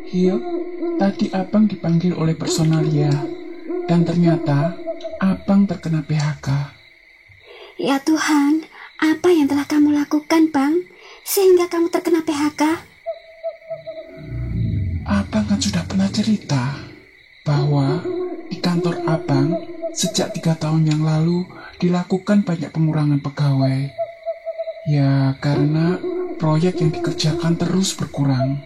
Hil, tadi Abang dipanggil oleh personalia, dan ternyata Abang terkena PHK. Ya Tuhan, apa yang telah kamu lakukan, Bang, sehingga kamu terkena PHK? Abang kan sudah pernah cerita bahwa di kantor Abang sejak 3 tahun yang lalu dilakukan banyak pengurangan pegawai. Ya, karena proyek yang dikerjakan terus berkurang.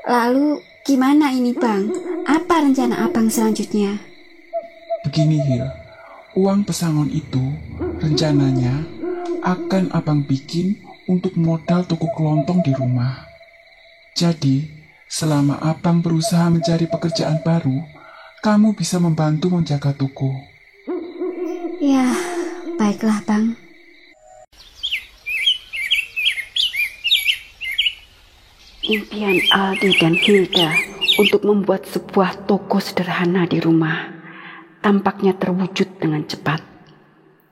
Lalu gimana ini, Bang? Apa rencana Abang selanjutnya? Begini, Hil. Uang pesangon itu rencananya akan Abang bikin untuk modal toko kelontong di rumah. Jadi, selama Abang berusaha mencari pekerjaan baru, kamu bisa membantu menjaga toko. Ya, baiklah, Bang. Impian Aldi dan Hilda untuk membuat sebuah toko sederhana di rumah tampaknya terwujud dengan cepat.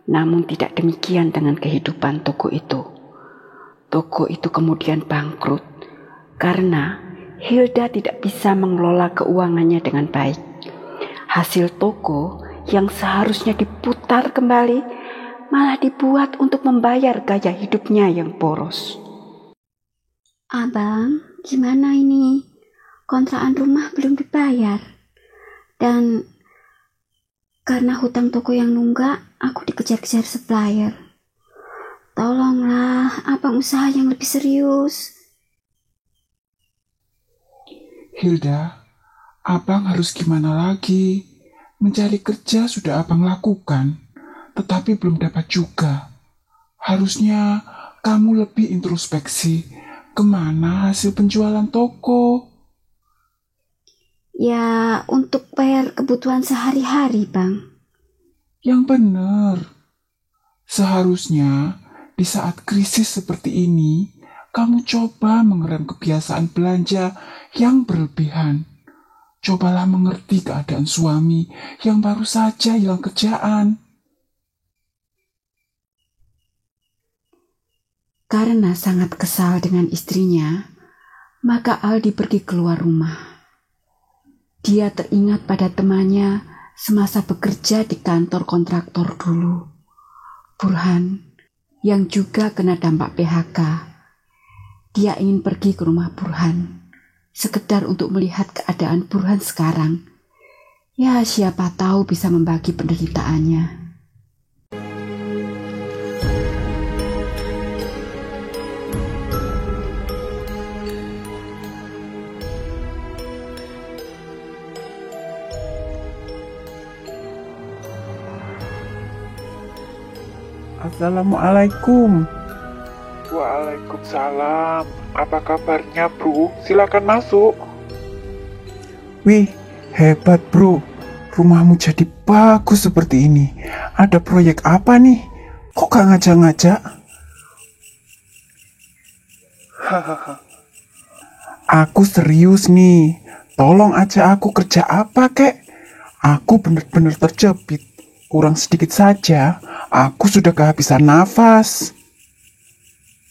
Namun tidak demikian dengan kehidupan toko itu. Toko itu kemudian bangkrut karena Hilda tidak bisa mengelola keuangannya dengan baik. Hasil toko yang seharusnya diputar kembali malah dibuat untuk membayar gaya hidupnya yang boros. Abang, gimana ini? Kontrakan rumah belum dibayar. Dan karena hutang toko yang nunggak, aku dikejar-kejar supplier. Tolonglah, Abang usaha yang lebih serius. Hilda, Abang harus gimana lagi? Mencari kerja sudah Abang lakukan, tetapi belum dapat juga. Harusnya kamu lebih introspeksi. Kemana hasil penjualan toko? Ya, untuk bayar kebutuhan sehari-hari, Bang. Yang benar. Seharusnya di saat krisis seperti ini, kamu coba mengerem kebiasaan belanja yang berlebihan. Cobalah mengerti keadaan suami yang baru saja hilang kerjaan. Karena sangat kesal dengan istrinya, maka Aldi pergi keluar rumah. Dia teringat pada temannya semasa bekerja di kantor kontraktor dulu, Burhan, yang juga kena dampak PHK. Dia ingin pergi ke rumah Burhan, sekedar untuk melihat keadaan Burhan sekarang. Ya, siapa tahu bisa membagi penderitaannya. Assalamualaikum. Waalaikumsalam. Apa kabarnya, bro? Silakan masuk. Wih, hebat, bro. Rumahmu jadi bagus seperti ini. Ada proyek apa nih? Kok gak ngajak-ngajak? Hahaha. Aku serius nih. Tolong aja aku kerja apa, kek? Aku bener-bener terjepit. Kurang sedikit saja, aku sudah kehabisan nafas.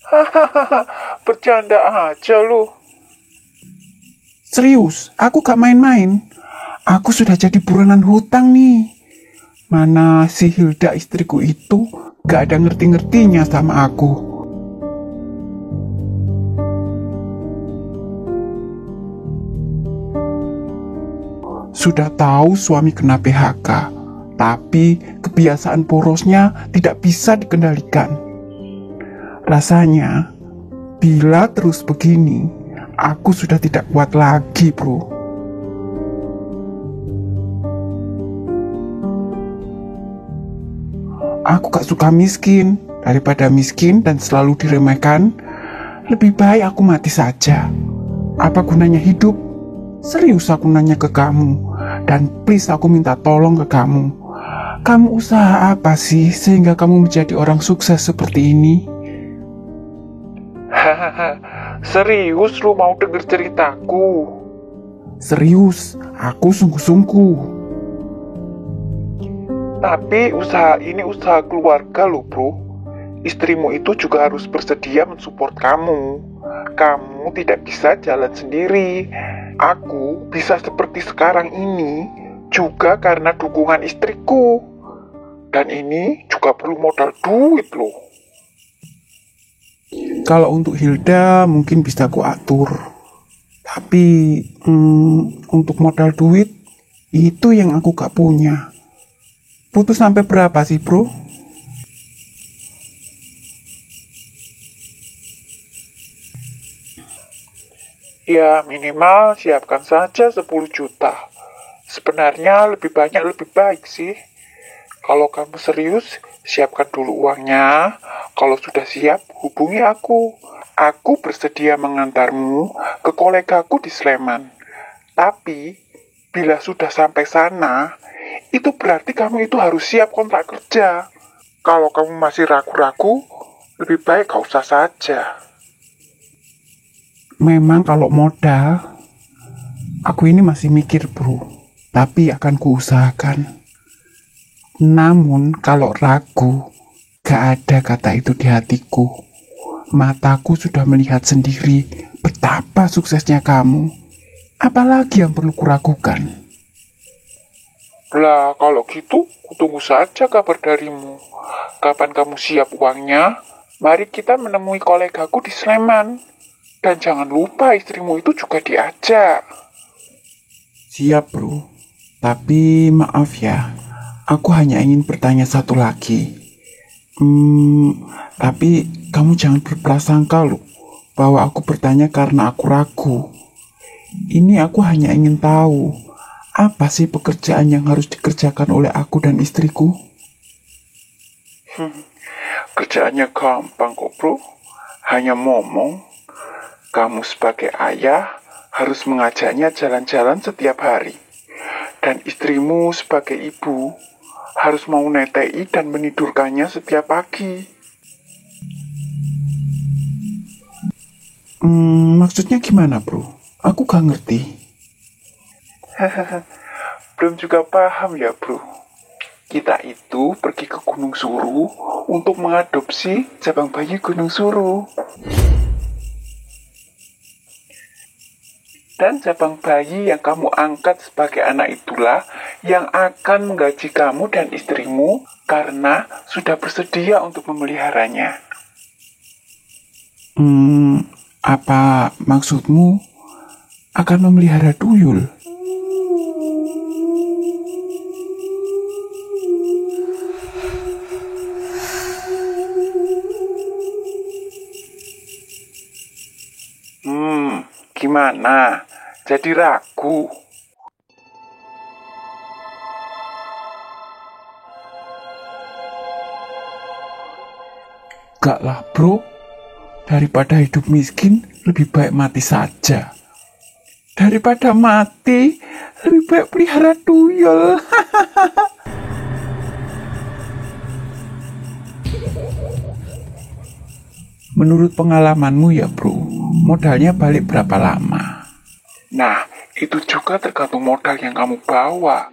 Hahaha, bercanda aja lu. Serius, aku gak main-main. Aku sudah jadi buronan hutang nih. Mana si Hilda istriku itu gak ada ngerti-ngertinya sama aku. Sudah tahu suami kena PHK. Tapi kebiasaan borosnya tidak bisa dikendalikan. Rasanya, bila terus begini, aku sudah tidak kuat lagi, bro. Aku gak suka miskin. Daripada miskin dan selalu diremehkan, lebih baik aku mati saja. Apa gunanya hidup? Serius aku nanya ke kamu. Dan please aku minta tolong ke kamu. Kamu usaha apa sih sehingga kamu menjadi orang sukses seperti ini? Hahaha, serius lu mau denger ceritaku? Serius, aku sungguh-sungguh. Tapi usaha ini usaha keluarga loh bro. Istrimu itu juga harus bersedia mensupport kamu. Kamu tidak bisa jalan sendiri. Aku bisa seperti sekarang ini juga karena dukungan istriku. Dan ini juga perlu modal duit loh. Kalau untuk Hilda mungkin bisa aku atur. Tapi untuk modal duit itu yang aku gak punya. Putus sampai berapa sih bro? Ya minimal siapkan saja 10 juta. Sebenarnya lebih banyak lebih baik sih. Kalau kamu serius, siapkan dulu uangnya. Kalau sudah siap, hubungi aku. Aku bersedia mengantarmu ke kolegaku di Sleman. Tapi, bila sudah sampai sana, itu berarti kamu itu harus siap kontrak kerja. Kalau kamu masih ragu-ragu, lebih baik gak usah saja. Memang kalau modal, aku ini masih mikir bro, tapi akan kuusahakan. Namun kalau ragu, gak ada kata itu di hatiku. Mataku sudah melihat sendiri betapa suksesnya kamu. Apalagi yang perlu kuragukan? Lah kalau gitu, kutunggu saja kabar darimu. Kapan kamu siap uangnya? Mari kita menemui kolegaku di Sleman. Dan jangan lupa istrimu itu juga diajak. Siap bro, tapi maaf ya, aku hanya ingin bertanya satu lagi. Tapi kamu jangan berprasangka loh, bahwa aku bertanya karena aku ragu. Ini aku hanya ingin tahu, apa sih pekerjaan yang harus dikerjakan oleh aku dan istriku? Kerjaannya gampang kok bro, hanya ngomong. Kamu sebagai ayah harus mengajaknya jalan-jalan setiap hari. Dan istrimu sebagai ibu harus mau netei dan menidurkannya setiap pagi. Maksudnya gimana bro? Aku gak ngerti. Belum juga paham ya bro. Kita itu pergi ke Gunung Suru untuk mengadopsi cabang bayi Gunung Suru. Dan cabang bayi yang kamu angkat sebagai anak itulah yang akan menggaji kamu dan istrimu karena sudah bersedia untuk memeliharanya. Apa maksudmu akan memelihara tuyul? Gimana? Jadi ragu? Gak lah bro, daripada hidup miskin lebih baik mati saja. Daripada mati lebih baik pelihara tuyul. Menurut pengalamanmu ya bro, modalnya balik berapa lama? Nah, itu juga tergantung modal yang kamu bawa.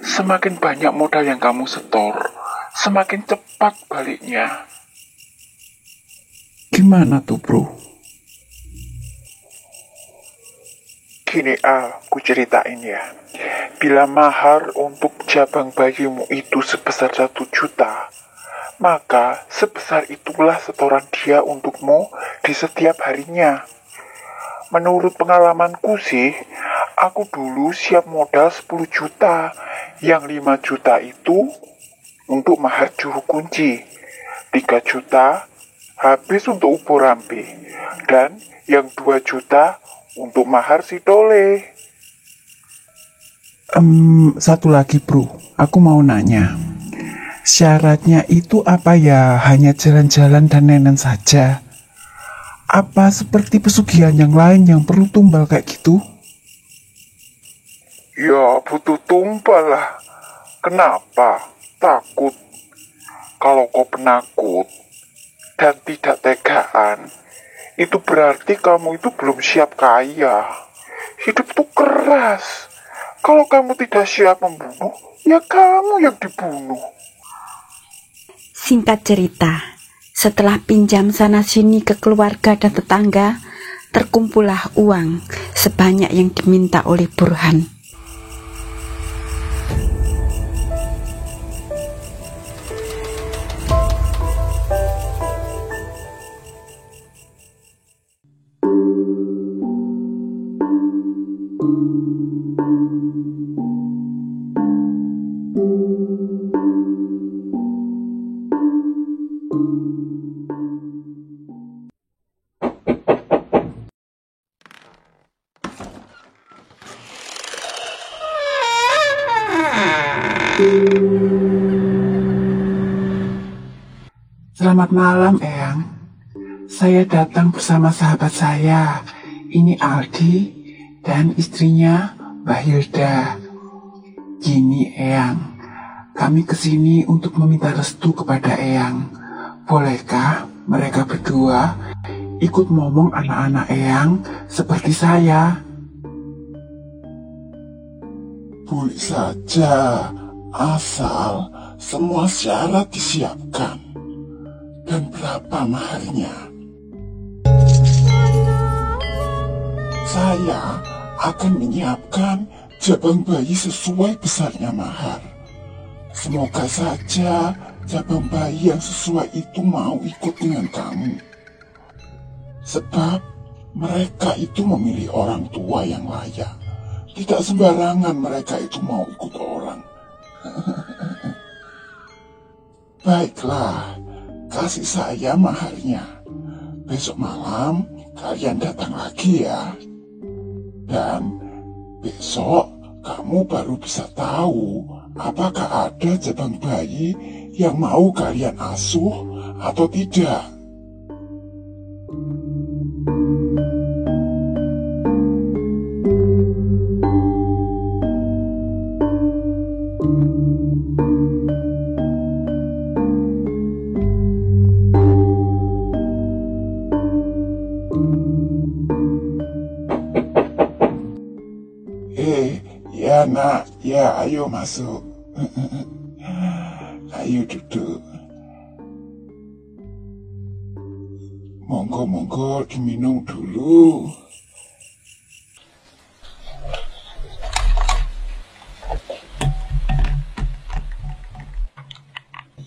Semakin banyak modal yang kamu setor, semakin cepat baliknya. Gimana tuh bro? Gini aku ceritain ya. Bila mahar untuk cabang bayimu itu sebesar 1 juta, maka sebesar itulah setoran dia untukmu di setiap harinya. Menurut pengalamanku sih, aku dulu siap modal 10 juta, yang 5 juta itu untuk mahar juru kunci, 3 juta habis untuk ubo rampe, dan yang 2 juta untuk mahar si tole. Satu lagi bro, aku mau nanya. Syaratnya itu apa ya? Hanya jalan-jalan dan nenen saja? Apa seperti pesugihan yang lain yang perlu tumbal kayak gitu? Ya butuh tumbal lah. Kenapa? Takut. Kalau kau penakut dan tidak tegaan, itu berarti kamu itu belum siap kaya. Hidup tuh keras. Kalau kamu tidak siap membunuh, ya kamu yang dibunuh. Singkat cerita, setelah pinjam sana-sini ke keluarga dan tetangga, terkumpullah uang sebanyak yang diminta oleh Burhan. Selamat malam, Eyang. Saya datang bersama sahabat saya. Ini Aldi dan istrinya Mbak Hilda. Gini, Eyang. Kami kesini untuk meminta restu kepada Eyang. Bolehkah mereka berdua ikut ngomong anak-anak Eyang seperti saya? Boleh saja, asal semua syarat disiapkan. Dan berapa maharnya? Saya akan menyiapkan jabang bayi sesuai besarnya mahar. Semoga saja jabang bayi yang sesuai itu mau ikut dengan kamu. Sebab mereka itu memilih orang tua yang layak. Tidak sembarangan mereka itu mau ikut orang. Baiklah, kasih saya maharnya. Besok malam kalian datang lagi ya. Dan besok kamu baru bisa tahu apakah ada jabang bayi yang mau kalian asuh atau tidak. Ya nak, ya ayo masuk. Ayo duduk. Monggo diminum dulu.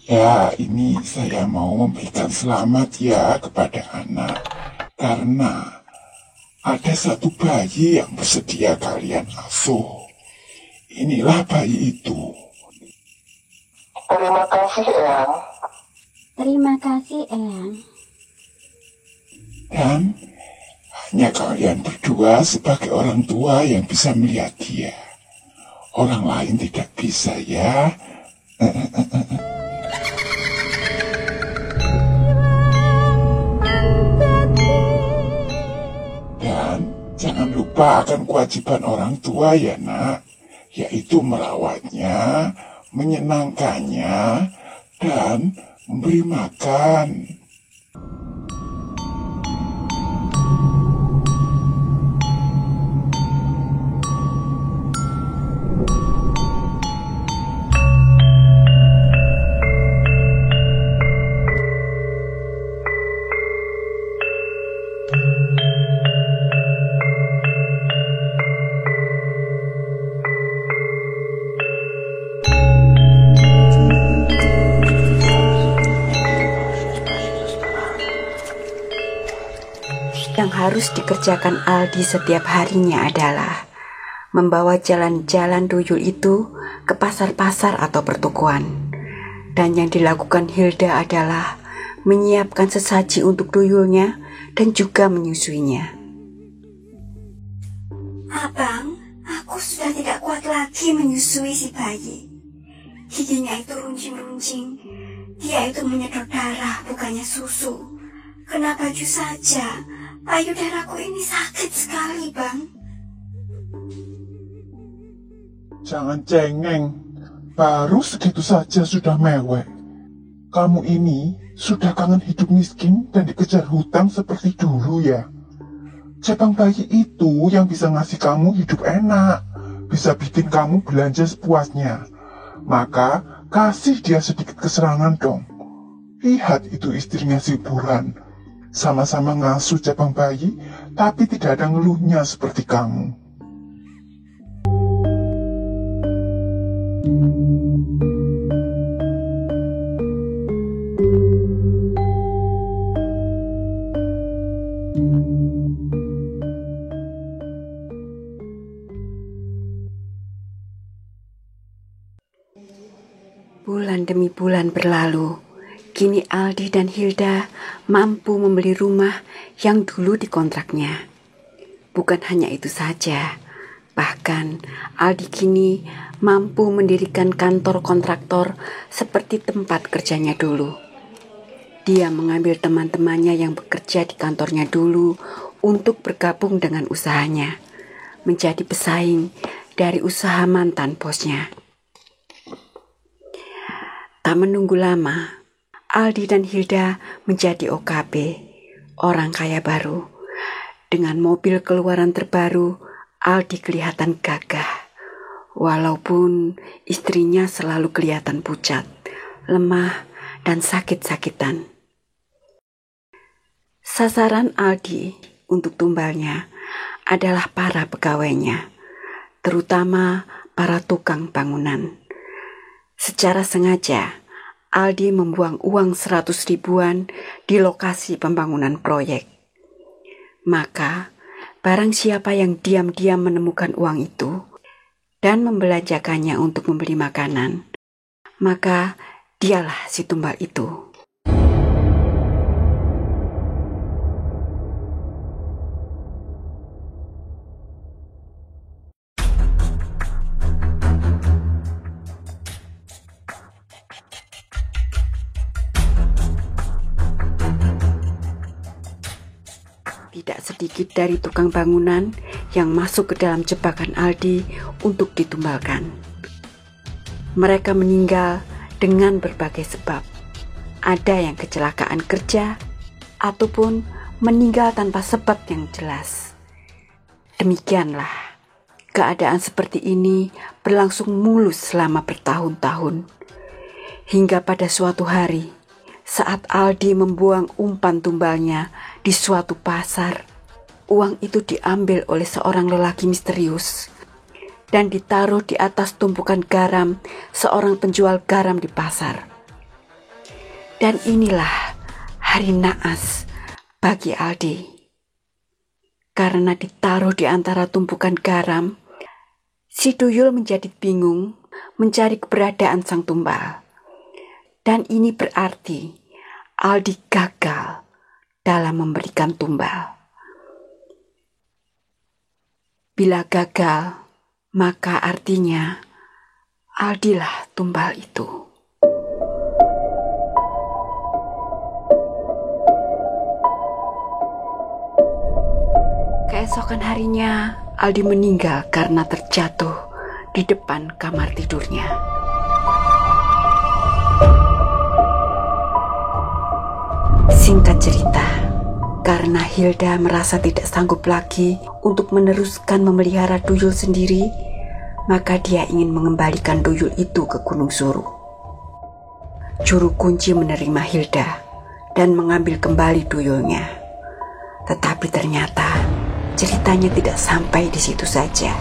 Ya, ini saya mau memberikan selamat ya kepada anak. Karena ada satu bayi yang bersedia kalian asuh. Inilah bayi itu. Terima kasih, Eyang. Terima kasih, Eyang. Dan hanya kalian berdua sebagai orang tua yang bisa melihat dia. Orang lain tidak bisa ya. Dan jangan lupa akan kewajiban orang tua ya nak. Yaitu merawatnya, menyenangkannya, dan memberi makan. Yang harus dikerjakan Aldi setiap harinya adalah membawa jalan-jalan tuyul itu ke pasar-pasar atau pertokoan. Dan yang dilakukan Hilda adalah menyiapkan sesaji untuk tuyulnya dan juga menyusuinya. Abang, aku sudah tidak kuat lagi menyusui si bayi. Giginya itu runcing-runcing. Dia itu menyedot darah, bukannya susu. Kena baju saja, payudaraku ini sakit sekali, Bang. Jangan cengeng, baru segitu saja sudah mewek. Kamu ini sudah kangen hidup miskin dan dikejar hutang seperti dulu ya. Jabang bayi itu yang bisa ngasih kamu hidup enak. bisa bikin kamu belanja sepuasnya. Maka kasih dia sedikit kesenangan dong. Lihat itu istrinya si Buran. Sama-sama ngasuh cabang bayi, tapi tidak ada ngeluhnya seperti kamu. Bulan demi bulan berlalu. Kini Aldi dan Hilda mampu membeli rumah yang dulu dikontraknya. Bukan hanya itu saja, bahkan Aldi kini mampu mendirikan kantor kontraktor seperti tempat kerjanya dulu. Dia mengambil teman-temannya yang bekerja di kantornya dulu untuk bergabung dengan usahanya, menjadi pesaing dari usaha mantan bosnya. Tak menunggu lama, Aldi dan Hilda menjadi OKB, orang kaya baru. Dengan mobil keluaran terbaru, Aldi kelihatan gagah. Walaupun istrinya selalu kelihatan pucat, lemah, dan sakit-sakitan. Sasaran Aldi untuk tumbalnya adalah para pegawainya, terutama para tukang bangunan. Secara sengaja, Aldi membuang uang 100 ribuan di lokasi pembangunan proyek. Maka, barang siapa yang diam-diam menemukan uang itu dan membelanjakannya untuk membeli makanan, maka dialah si tumbal itu. Tidak sedikit dari tukang bangunan yang masuk ke dalam jebakan Aldi untuk ditumbalkan. Mereka meninggal dengan berbagai sebab. Ada yang kecelakaan kerja, ataupun meninggal tanpa sebab yang jelas. Demikianlah, keadaan seperti ini berlangsung mulus selama bertahun-tahun. Hingga pada suatu hari, saat Aldi membuang umpan tumbalnya di suatu pasar, uang itu diambil oleh seorang lelaki misterius dan ditaruh di atas tumpukan garam seorang penjual garam di pasar. Dan inilah hari naas bagi Aldi. Karena ditaruh di antara tumpukan garam, si tuyul menjadi bingung mencari keberadaan sang tumbal. Dan ini berarti Aldi gagal dalam memberikan tumbal. Bila gagal, maka artinya Aldilah tumbal itu. Keesokan harinya, Aldi meninggal karena terjatuh di depan kamar tidurnya. Singkat cerita, karena Hilda merasa tidak sanggup lagi untuk meneruskan memelihara tuyul sendiri, maka dia ingin mengembalikan tuyul itu ke Gunung Suru. Juru kunci menerima Hilda dan mengambil kembali tuyulnya. Tetapi ternyata ceritanya tidak sampai di situ saja.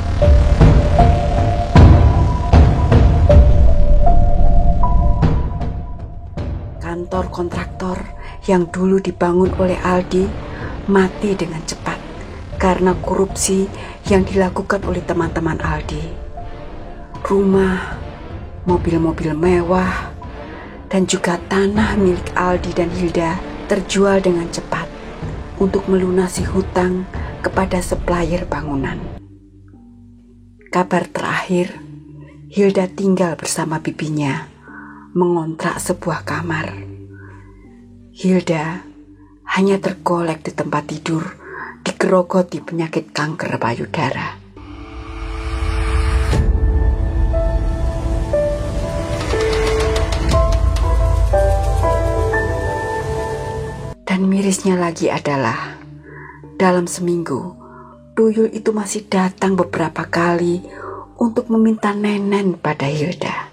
Kantor kontraktor yang dulu dibangun oleh Aldi mati dengan cepat karena korupsi yang dilakukan oleh teman-teman Aldi. Rumah, mobil-mobil mewah, dan juga tanah milik Aldi dan Hilda terjual dengan cepat untuk melunasi hutang kepada supplier bangunan. Kabar terakhir, Hilda tinggal bersama bibinya, mengontrak sebuah kamar. Hilda hanya tergolek di tempat tidur, digerogoti penyakit kanker payudara. Dan mirisnya lagi adalah, dalam seminggu, tuyul itu masih datang beberapa kali untuk meminta Nenen pada Hilda.